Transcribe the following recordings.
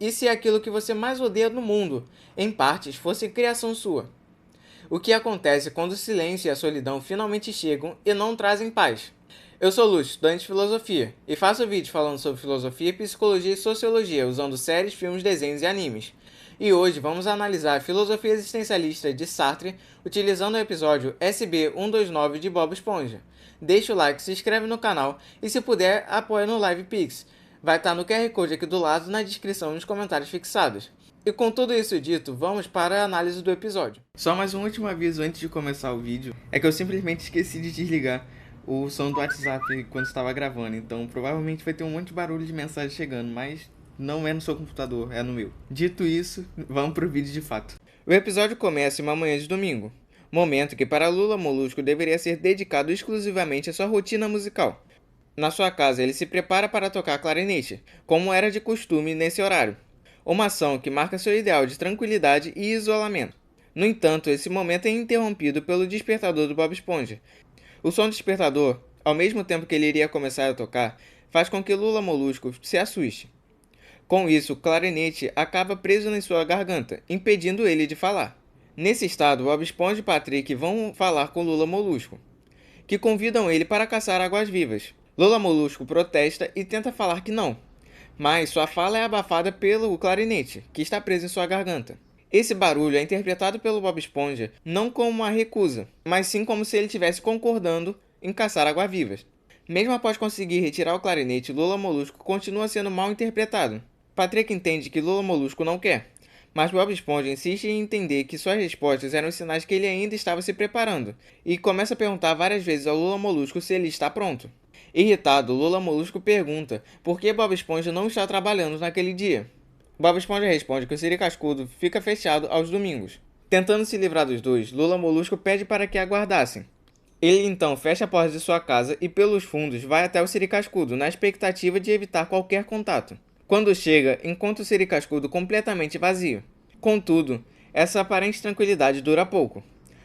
E se aquilo que você mais odeia no mundo, em partes, fosse criação sua? O que acontece quando o silêncio e a solidão finalmente chegam e não trazem paz? Eu sou Lúcio, estudante de filosofia, e faço vídeos falando sobre filosofia, psicologia e sociologia, usando séries, filmes, desenhos e animes. E hoje vamos analisar a filosofia existencialista de Sartre, utilizando o episódio SB129 de Bob Esponja. Deixa o like, se inscreve no canal e, se puder, apoia no LivePix. Vai estar no QR Code aqui do lado, na descrição e nos comentários fixados. E com tudo isso dito, vamos para a análise do episódio. Só mais um último aviso antes de começar o vídeo, é que eu simplesmente esqueci de desligar o som do WhatsApp quando estava gravando, então provavelmente vai ter um monte de barulho de mensagem chegando, mas não é no seu computador, é no meu. Dito isso, vamos pro vídeo de fato. O episódio começa em uma manhã de domingo, momento que para Lula Molusco deveria ser dedicado exclusivamente à sua rotina musical. Na sua casa, ele se prepara para tocar clarinete, como era de costume nesse horário. Uma ação que marca seu ideal de tranquilidade e isolamento. No entanto, esse momento é interrompido pelo despertador do Bob Esponja. O som do despertador, ao mesmo tempo que ele iria começar a tocar, faz com que Lula Molusco se assuste. Com isso, o clarinete acaba preso em sua garganta, impedindo ele de falar. Nesse estado, Bob Esponja e Patrick vão falar com Lula Molusco, que convidam ele para caçar águas-vivas. Lula Molusco protesta e tenta falar que não, mas sua fala é abafada pelo clarinete, que está preso em sua garganta. Esse barulho é interpretado pelo Bob Esponja não como uma recusa, mas sim como se ele estivesse concordando em caçar águas-vivas. Mesmo após conseguir retirar o clarinete, Lula Molusco continua sendo mal interpretado. Patrick entende que Lula Molusco não quer, mas Bob Esponja insiste em entender que suas respostas eram sinais que ele ainda estava se preparando, e começa a perguntar várias vezes ao Lula Molusco se ele está pronto. Irritado, Lula Molusco pergunta por que Bob Esponja não está trabalhando naquele dia. Bob Esponja responde que o Siri Cascudo fica fechado aos domingos. Tentando se livrar dos dois, Lula Molusco pede para que aguardassem. Ele então fecha a porta de sua casa e pelos fundos vai até o Siri Cascudo, na expectativa de evitar qualquer contato. Quando chega, encontra o Siri Cascudo completamente vazio. Contudo, essa aparente tranquilidade dura pouco.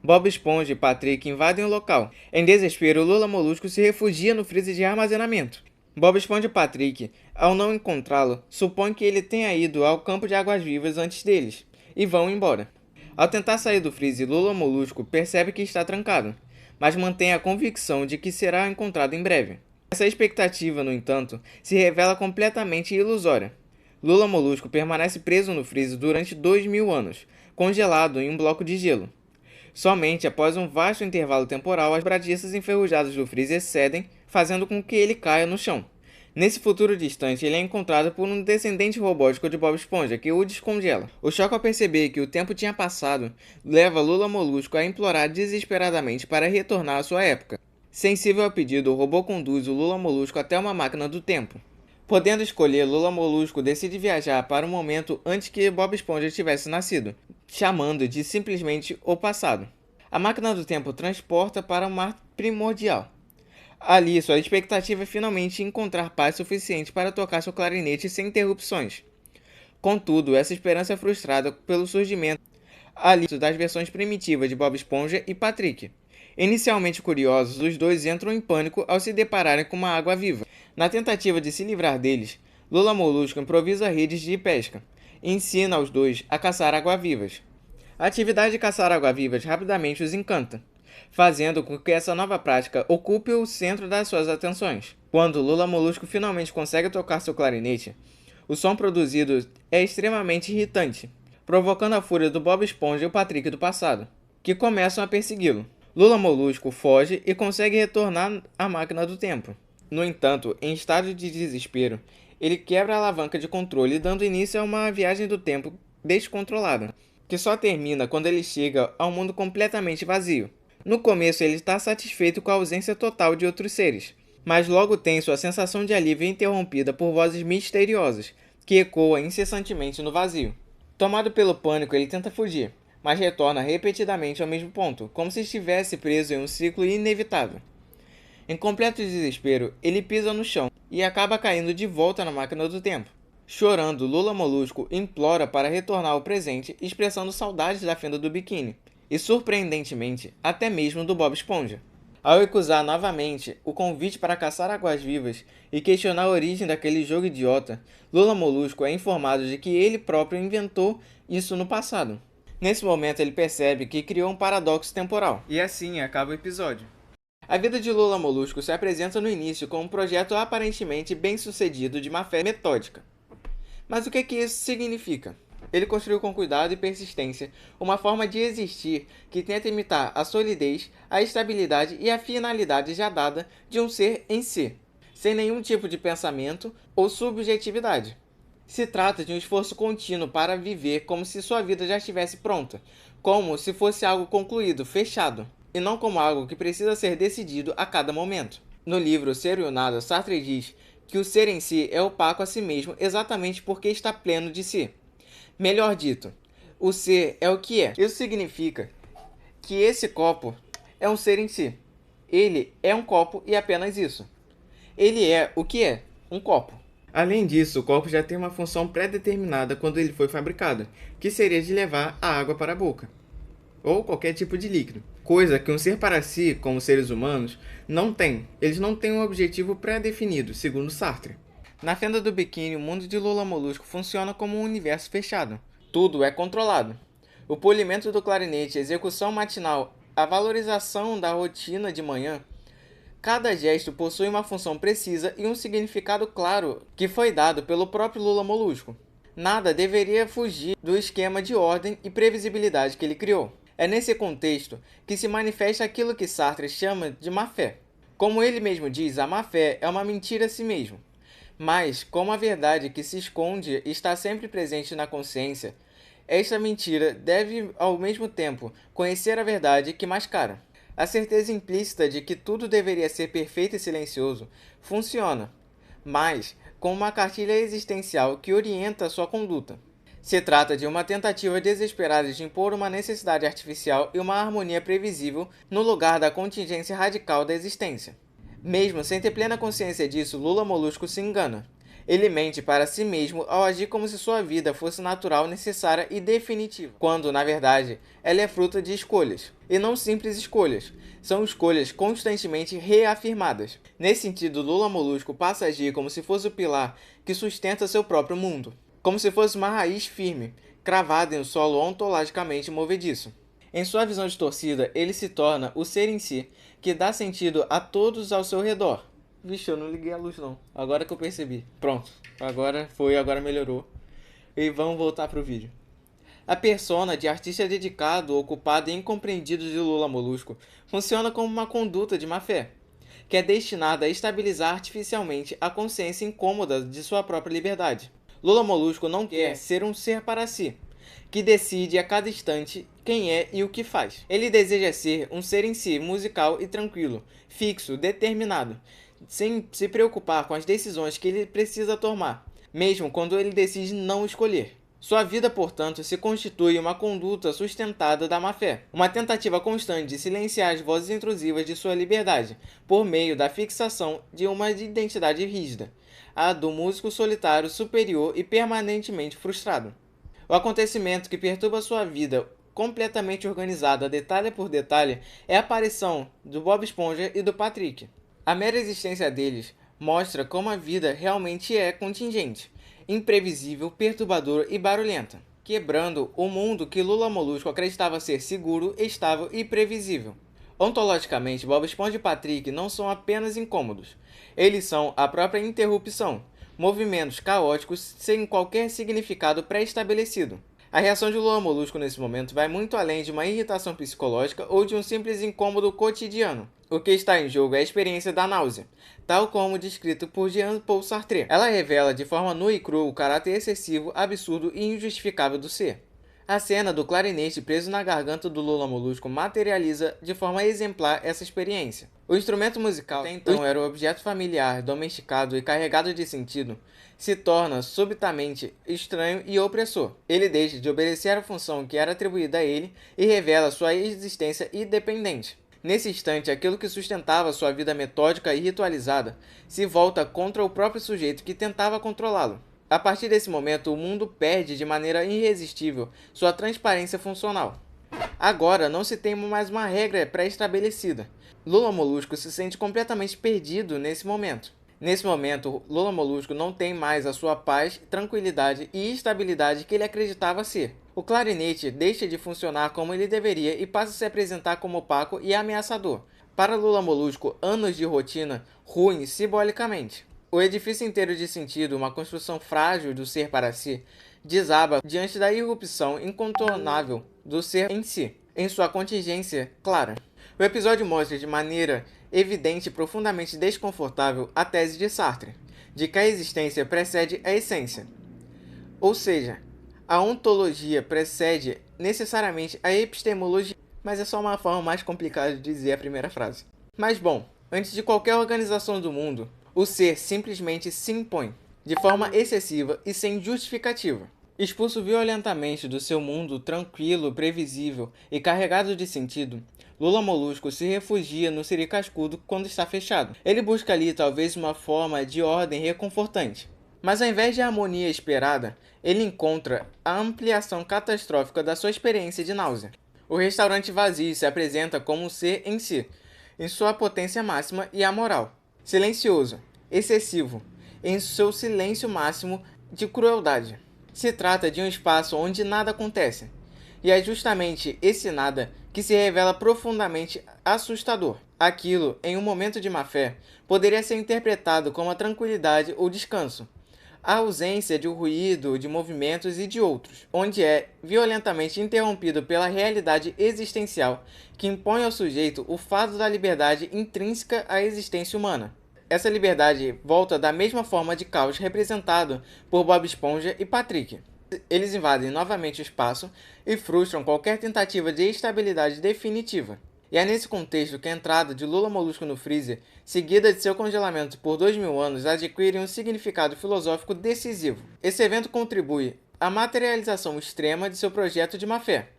Bob Esponja e Patrick invadem o local. Em desespero, Lula Molusco se refugia no freezer de armazenamento. Bob Esponja e Patrick, ao não encontrá-lo, supõem que ele tenha ido ao campo de águas-vivas antes deles, e vão embora. Ao tentar sair do freezer, Lula Molusco percebe que está trancado, mas mantém a convicção de que será encontrado em breve. Essa expectativa, no entanto, se revela completamente ilusória. Lula Molusco permanece preso no freezer durante 2000 anos, congelado em um bloco de gelo. Somente após um vasto intervalo temporal, as bradiças enferrujadas do freezer cedem, fazendo com que ele caia no chão. Nesse futuro distante, ele é encontrado por um descendente robótico de Bob Esponja, que o descongela. O choque ao perceber que o tempo tinha passado leva Lula Molusco a implorar desesperadamente para retornar à sua época. Sensível ao pedido, o robô conduz o Lula Molusco até uma máquina do tempo. Podendo escolher, Lula Molusco decide viajar para um momento antes que Bob Esponja tivesse nascido, chamando de simplesmente o passado. A máquina do tempo transporta para o mar primordial. Ali, sua expectativa é finalmente encontrar paz suficiente para tocar seu clarinete sem interrupções. Contudo, essa esperança é frustrada pelo surgimento ali das versões primitivas de Bob Esponja e Patrick. Inicialmente curiosos, os dois entram em pânico ao se depararem com uma água-viva. Na tentativa de se livrar deles, Lula Molusco improvisa redes de pesca e ensina aos dois a caçar água-vivas. A atividade de caçar água-vivas rapidamente os encanta, fazendo com que essa nova prática ocupe o centro das suas atenções. Quando Lula Molusco finalmente consegue tocar seu clarinete, o som produzido é extremamente irritante, provocando a fúria do Bob Esponja e o Patrick do passado, que começam a persegui-lo. Lula Molusco foge e consegue retornar à máquina do tempo. No entanto, em estado de desespero, ele quebra a alavanca de controle, dando início a uma viagem do tempo descontrolada, que só termina quando ele chega a um mundo completamente vazio. No começo, ele está satisfeito com a ausência total de outros seres, mas logo tem sua sensação de alívio interrompida por vozes misteriosas, que ecoam incessantemente no vazio. Tomado pelo pânico, ele tenta fugir, mas retorna repetidamente ao mesmo ponto, como se estivesse preso em um ciclo inevitável. Em completo desespero, ele pisa no chão e acaba caindo de volta na máquina do tempo. Chorando, Lula Molusco implora para retornar ao presente, expressando saudades da fenda do biquíni, e surpreendentemente, até mesmo do Bob Esponja. Ao recusar novamente o convite para caçar águas-vivas e questionar a origem daquele jogo idiota, Lula Molusco é informado de que ele próprio inventou isso no passado. Nesse momento ele percebe que criou um paradoxo temporal. E assim acaba o episódio. A vida de Lula Molusco se apresenta no início como um projeto aparentemente bem-sucedido de má-fé metódica. Mas o que isso significa? Ele construiu com cuidado e persistência uma forma de existir que tenta imitar a solidez, a estabilidade e a finalidade já dada de um ser em si, sem nenhum tipo de pensamento ou subjetividade. Se trata de um esforço contínuo para viver como se sua vida já estivesse pronta, como se fosse algo concluído, fechado, e não como algo que precisa ser decidido a cada momento. No livro Ser e o Nada, Sartre diz que o ser em si é opaco a si mesmo exatamente porque está pleno de si. Melhor dito, o ser é o que é. Isso significa que esse copo é um ser em si. Ele é um copo e apenas isso. Ele é o que é, um copo. Além disso, o copo já tem uma função pré-determinada quando ele foi fabricado, que seria de levar a água para a boca, ou qualquer tipo de líquido. Coisa que um ser para si, como seres humanos, não tem. Eles não têm um objetivo pré-definido, segundo Sartre. Na fenda do biquíni, o mundo de Lula Molusco funciona como um universo fechado. Tudo é controlado. O polimento do clarinete, a execução matinal, a valorização da rotina de manhã. Cada gesto possui uma função precisa e um significado claro que foi dado pelo próprio Lula Molusco. Nada deveria fugir do esquema de ordem e previsibilidade que ele criou. É nesse contexto que se manifesta aquilo que Sartre chama de má-fé. Como ele mesmo diz, a má-fé é uma mentira a si mesmo. Mas, como a verdade que se esconde está sempre presente na consciência, esta mentira deve, ao mesmo tempo, conhecer a verdade que mascara. A certeza implícita de que tudo deveria ser perfeito e silencioso funciona, mas com uma cartilha existencial que orienta sua conduta. Se trata de uma tentativa desesperada de impor uma necessidade artificial e uma harmonia previsível no lugar da contingência radical da existência. Mesmo sem ter plena consciência disso, Lula Molusco se engana. Ele mente para si mesmo ao agir como se sua vida fosse natural, necessária e definitiva, quando, na verdade, ela é fruto de escolhas. E não simples escolhas, são escolhas constantemente reafirmadas. Nesse sentido, Lula Molusco passa a agir como se fosse o pilar que sustenta seu próprio mundo, como se fosse uma raiz firme, cravada em um solo ontologicamente movediço. Em sua visão distorcida, ele se torna o ser em si, que dá sentido a todos ao seu redor. Vixe, eu não liguei a luz não. Agora que eu percebi. Pronto. Agora melhorou. E vamos voltar pro vídeo. A persona de artista dedicado, ocupado e incompreendido de Lula Molusco funciona como uma conduta de má-fé, que é destinada a estabilizar artificialmente a consciência incômoda de sua própria liberdade. Lula Molusco não quer ser um ser para si, que decide a cada instante quem é e o que faz. Ele deseja ser um ser em si, musical e tranquilo, fixo, determinado, sem se preocupar com as decisões que ele precisa tomar, mesmo quando ele decide não escolher. Sua vida, portanto, se constitui uma conduta sustentada da má-fé, uma tentativa constante de silenciar as vozes intrusivas de sua liberdade, por meio da fixação de uma identidade rígida, a do músico solitário superior e permanentemente frustrado. O acontecimento que perturba sua vida, completamente organizada detalhe por detalhe, é a aparição do Bob Esponja e do Patrick. A mera existência deles mostra como a vida realmente é contingente, imprevisível, perturbadora e barulhenta, quebrando o mundo que Lula Molusco acreditava ser seguro, estável e previsível. Ontologicamente, Bob Esponja e Patrick não são apenas incômodos, eles são a própria interrupção, movimentos caóticos sem qualquer significado pré-estabelecido. A reação de Lula Molusco nesse momento vai muito além de uma irritação psicológica ou de um simples incômodo cotidiano. O que está em jogo é a experiência da náusea, tal como descrito por Jean-Paul Sartre. Ela revela de forma nua e crua o caráter excessivo, absurdo e injustificável do ser. A cena do clarinete preso na garganta do Lula Molusco materializa de forma exemplar essa experiência. O instrumento musical, até então era o objeto familiar, domesticado e carregado de sentido, se torna subitamente estranho e opressor. Ele deixa de obedecer à função que era atribuída a ele e revela sua existência independente. Nesse instante, aquilo que sustentava sua vida metódica e ritualizada se volta contra o próprio sujeito que tentava controlá-lo. A partir desse momento, o mundo perde de maneira irresistível sua transparência funcional. Agora não se tem mais uma regra pré-estabelecida. Lula Molusco se sente completamente perdido nesse momento. Nesse momento, Lula Molusco não tem mais a sua paz, tranquilidade e estabilidade que ele acreditava ser. O clarinete deixa de funcionar como ele deveria e passa a se apresentar como opaco e ameaçador. Para Lula Molusco, anos de rotina ruem simbolicamente. O edifício inteiro de sentido, uma construção frágil do ser para si, desaba diante da irrupção incontornável do ser em si, em sua contingência clara. O episódio mostra de maneira evidente e profundamente desconfortável a tese de Sartre, de que a existência precede a essência. Ou seja, a ontologia precede necessariamente a epistemologia, mas é só uma forma mais complicada de dizer a primeira frase. Mas bom, antes de qualquer organização do mundo, o ser simplesmente se impõe, de forma excessiva e sem justificativa. Expulso violentamente do seu mundo tranquilo, previsível e carregado de sentido, Lula Molusco se refugia no Siri Cascudo quando está fechado. Ele busca ali talvez uma forma de ordem reconfortante. Mas ao invés de harmonia esperada, ele encontra a ampliação catastrófica da sua experiência de náusea. O restaurante vazio se apresenta como um ser em si, em sua potência máxima e amoral. Silencioso, excessivo, em seu silêncio máximo de crueldade. Se trata de um espaço onde nada acontece. E é justamente esse nada que se revela profundamente assustador. Aquilo, em um momento de má-fé, poderia ser interpretado como a tranquilidade ou descanso. A ausência de ruído, de movimentos e de outros, onde é violentamente interrompido pela realidade existencial que impõe ao sujeito o fato da liberdade intrínseca à existência humana. Essa liberdade volta da mesma forma de caos representado por Bob Esponja e Patrick. Eles invadem novamente o espaço e frustram qualquer tentativa de estabilidade definitiva. E é nesse contexto que a entrada de Lula Molusco no freezer, seguida de seu congelamento por 2000 anos, adquire um significado filosófico decisivo. Esse evento contribui à materialização extrema de seu projeto de má-fé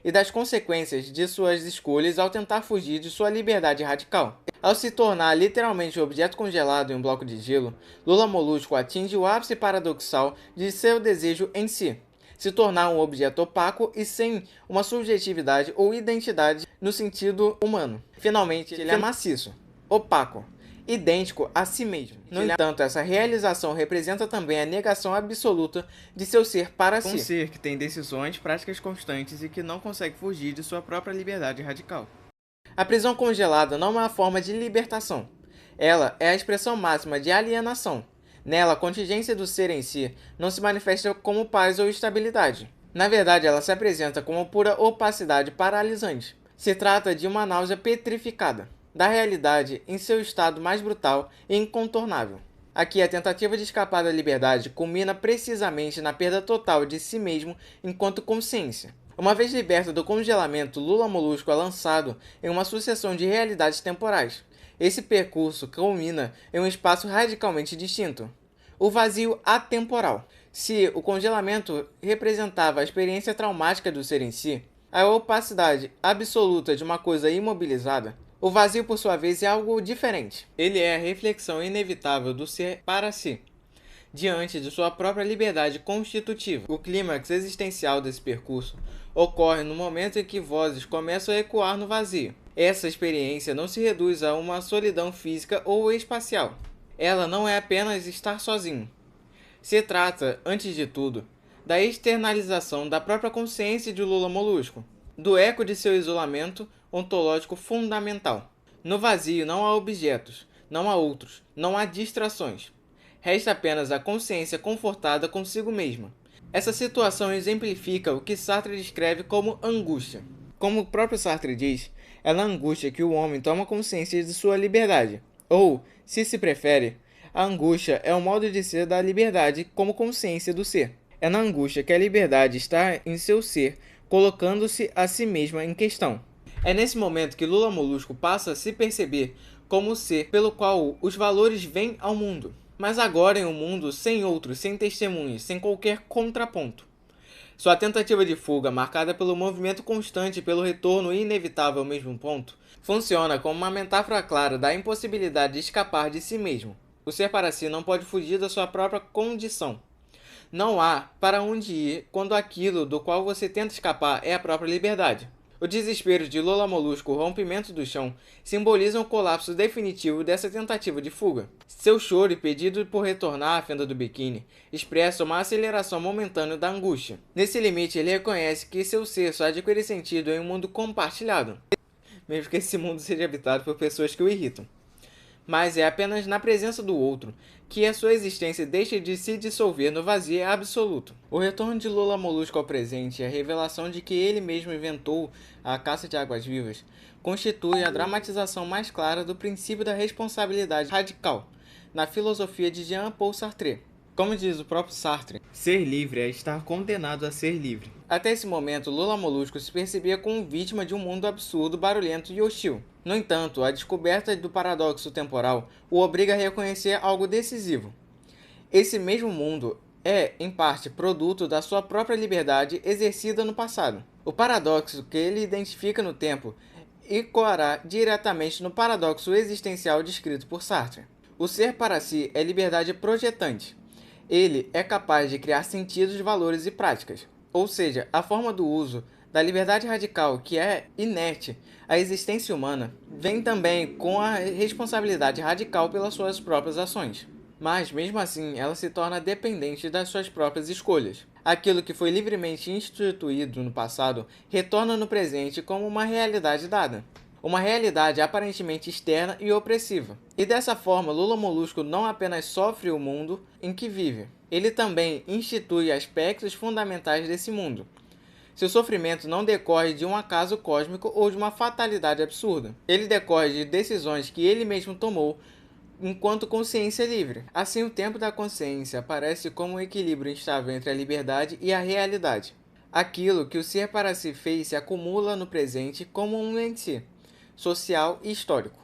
e das consequências de suas escolhas ao tentar fugir de sua liberdade radical. Ao se tornar literalmente um objeto congelado em um bloco de gelo, Lula Molusco atinge o ápice paradoxal de seu desejo em si, se tornar um objeto opaco e sem uma subjetividade ou identidade no sentido humano. Finalmente, ele é maciço, opaco, idêntico a si mesmo. No entanto, essa realização representa também a negação absoluta de seu ser para si. Um ser que tem decisões, práticas constantes e que não consegue fugir de sua própria liberdade radical. A prisão congelada não é uma forma de libertação. Ela é a expressão máxima de alienação. Nela, a contingência do ser em si não se manifesta como paz ou estabilidade. Na verdade, ela se apresenta como pura opacidade paralisante. Se trata de uma náusea petrificada da realidade em seu estado mais brutal e incontornável. Aqui, a tentativa de escapar da liberdade culmina precisamente na perda total de si mesmo enquanto consciência. Uma vez liberto do congelamento, Lula Molusco é lançado em uma sucessão de realidades temporais. Esse percurso culmina em um espaço radicalmente distinto, o vazio atemporal. Se o congelamento representava a experiência traumática do ser em si, a opacidade absoluta de uma coisa imobilizada, o vazio, por sua vez, é algo diferente. Ele é a reflexão inevitável do ser para si, diante de sua própria liberdade constitutiva. O clímax existencial desse percurso ocorre no momento em que vozes começam a ecoar no vazio. Essa experiência não se reduz a uma solidão física ou espacial. Ela não é apenas estar sozinho. Se trata, antes de tudo, da externalização da própria consciência de Lula Molusco, do eco de seu isolamento ontológico fundamental. No vazio não há objetos, não há outros, não há distrações. Resta apenas a consciência confortada consigo mesma. Essa situação exemplifica o que Sartre descreve como angústia. Como o próprio Sartre diz, é na angústia que o homem toma consciência de sua liberdade. Ou, se prefere, a angústia é o modo de ser da liberdade como consciência do ser. É na angústia que a liberdade está em seu ser, colocando-se a si mesma em questão. É nesse momento que Lula Molusco passa a se perceber como o ser pelo qual os valores vêm ao mundo. Mas agora em um mundo sem outros, sem testemunhas, sem qualquer contraponto. Sua tentativa de fuga, marcada pelo movimento constante e pelo retorno inevitável ao mesmo ponto, funciona como uma metáfora clara da impossibilidade de escapar de si mesmo. O ser para si não pode fugir da sua própria condição. Não há para onde ir quando aquilo do qual você tenta escapar é a própria liberdade. O desespero de Lula Molusco, o rompimento do chão, simbolizam o colapso definitivo dessa tentativa de fuga. Seu choro e pedido por retornar à fenda do biquíni expressam uma aceleração momentânea da angústia. Nesse limite, ele reconhece que seu ser só adquire sentido em um mundo compartilhado, mesmo que esse mundo seja habitado por pessoas que o irritam. Mas é apenas na presença do outro que a sua existência deixa de se dissolver no vazio absoluto. O retorno de Lula Molusco ao presente e a revelação de que ele mesmo inventou a caça de águas-vivas constitui a dramatização mais clara do princípio da responsabilidade radical na filosofia de Jean-Paul Sartre. Como diz o próprio Sartre, ser livre é estar condenado a ser livre. Até esse momento, Lula Molusco se percebia como vítima de um mundo absurdo, barulhento e hostil. No entanto, a descoberta do paradoxo temporal o obriga a reconhecer algo decisivo. Esse mesmo mundo é, em parte, produto da sua própria liberdade exercida no passado. O paradoxo que ele identifica no tempo ecoará diretamente no paradoxo existencial descrito por Sartre. O ser para si é liberdade projetante. Ele é capaz de criar sentidos, valores e práticas. Ou seja, a forma do uso da liberdade radical, que é inerte à existência humana, vem também com a responsabilidade radical pelas suas próprias ações. Mas, mesmo assim, ela se torna dependente das suas próprias escolhas. Aquilo que foi livremente instituído no passado retorna no presente como uma realidade dada. Uma realidade aparentemente externa e opressiva. E dessa forma, Lula Molusco não apenas sofre o mundo em que vive, ele também institui aspectos fundamentais desse mundo. Seu sofrimento não decorre de um acaso cósmico ou de uma fatalidade absurda. Ele decorre de decisões que ele mesmo tomou enquanto consciência livre. Assim, o tempo da consciência aparece como um equilíbrio instável entre a liberdade e a realidade. Aquilo que o ser para si fez se acumula no presente como um em si, social e histórico.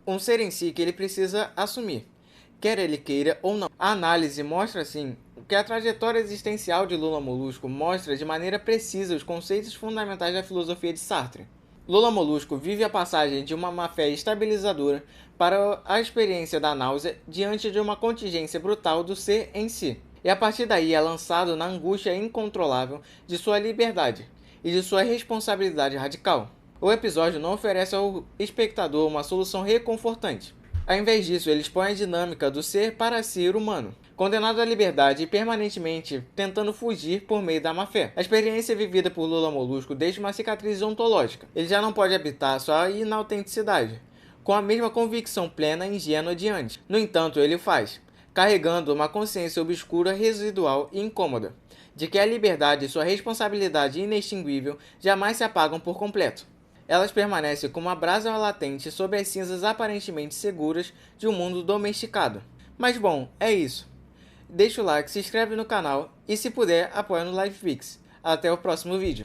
Um ser em si que ele precisa assumir, quer ele queira ou não. A análise mostra, assim, que a trajetória existencial de Lula Molusco mostra de maneira precisa os conceitos fundamentais da filosofia de Sartre. Lula Molusco vive a passagem de uma má-fé estabilizadora para a experiência da náusea diante de uma contingência brutal do ser em si. E a partir daí é lançado na angústia incontrolável de sua liberdade e de sua responsabilidade radical. O episódio não oferece ao espectador uma solução reconfortante. Ao invés disso, ele expõe a dinâmica do ser para ser humano, condenado à liberdade e permanentemente tentando fugir por meio da má-fé. A experiência vivida por Lula Molusco deixa uma cicatriz ontológica. Ele já não pode habitar sua inautenticidade, com a mesma convicção plena e ingênua de antes. No entanto, ele o faz, carregando uma consciência obscura, residual e incômoda, de que a liberdade e sua responsabilidade inextinguível jamais se apagam por completo. Elas permanecem como uma brasa latente sobre as cinzas aparentemente seguras de um mundo domesticado. Mas bom, é isso. Deixa o like, se inscreve no canal e, se puder, apoia no LivePix. Até o próximo vídeo.